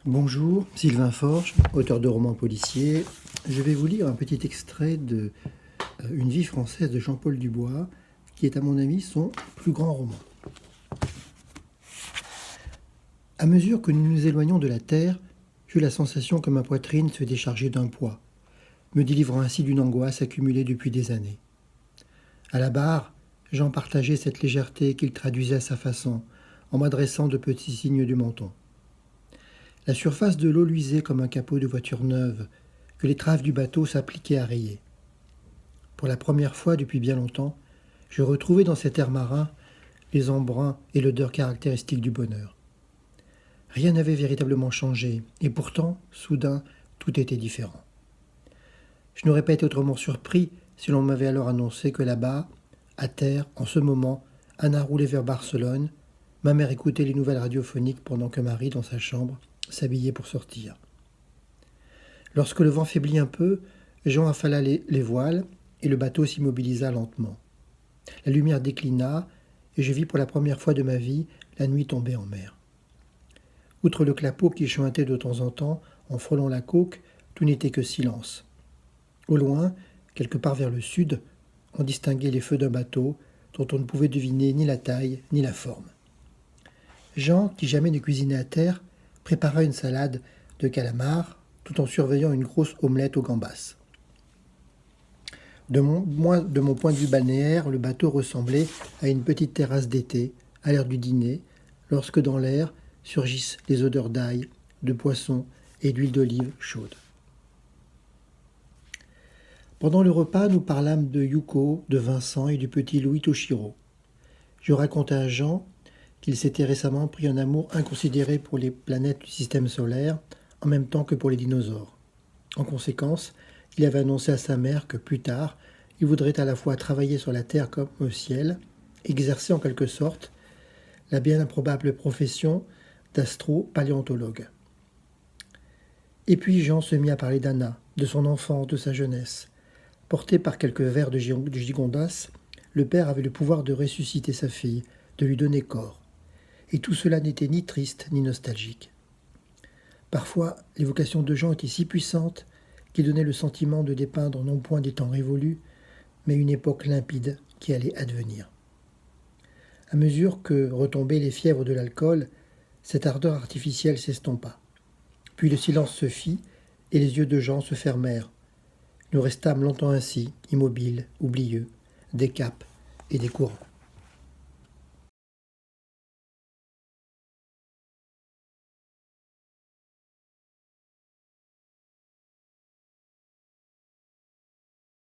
Bonjour, Sylvain Forge, auteur de romans policiers. Je vais vous lire un petit extrait de Une vie française de Jean-Paul Dubois, qui est à mon avis son plus grand roman. À mesure que nous nous éloignons de la terre, j'eus la sensation que ma poitrine se déchargeait d'un poids, me délivrant ainsi d'une angoisse accumulée depuis des années. À la barre, Jean partageait cette légèreté qu'il traduisait à sa façon, en m'adressant de petits signes du menton. La surface de l'eau luisait comme un capot de voiture neuve, que les traves du bateau s'appliquaient à rayer. Pour la première fois depuis bien longtemps, je retrouvais dans cet air marin les embruns et l'odeur caractéristique du bonheur. Rien n'avait véritablement changé, et pourtant, soudain, tout était différent. Je n'aurais pas été autrement surpris si l'on m'avait alors annoncé que là-bas, à terre, en ce moment, Anna roulait vers Barcelone, ma mère écoutait les nouvelles radiophoniques pendant que Marie, dans sa chambre, s'habillait pour sortir. Lorsque le vent faiblit un peu, Jean affala les voiles et le bateau s'immobilisa lentement. La lumière déclina et je vis pour la première fois de ma vie la nuit tomber en mer. Outre le clapot qui chuintait de temps en temps en frôlant la coque, tout n'était que silence. Au loin, quelque part vers le sud, on distinguait les feux d'un bateau dont on ne pouvait deviner ni la taille ni la forme. Jean, qui jamais ne cuisinait à terre, prépara une salade de calamars tout en surveillant une grosse omelette aux gambas. De mon point de vue balnéaire, le bateau ressemblait à une petite terrasse d'été, à l'heure du dîner, lorsque dans l'air surgissent les odeurs d'ail, de poisson et d'huile d'olive chaude. Pendant le repas, nous parlâmes de Yuko, de Vincent et du petit Louis Toshiro. Je racontai à Jean qu'il s'était récemment pris un amour inconsidéré pour les planètes du système solaire, en même temps que pour les dinosaures. En conséquence, il avait annoncé à sa mère que plus tard, il voudrait à la fois travailler sur la Terre comme au ciel, exercer en quelque sorte la bien improbable profession d'astro-paléontologue. Et puis Jean se mit à parler d'Anna, de son enfance, de sa jeunesse. Porté par quelques vers de Gigondas, le père avait le pouvoir de ressusciter sa fille, de lui donner corps. Et tout cela n'était ni triste ni nostalgique. Parfois, l'évocation de Jean était si puissante qu'il donnait le sentiment de dépeindre non point des temps révolus, mais une époque limpide qui allait advenir. À mesure que retombaient les fièvres de l'alcool, cette ardeur artificielle s'estompa. Puis le silence se fit et les yeux de Jean se fermèrent. Nous restâmes longtemps ainsi, immobiles, oublieux, des capes et des courants.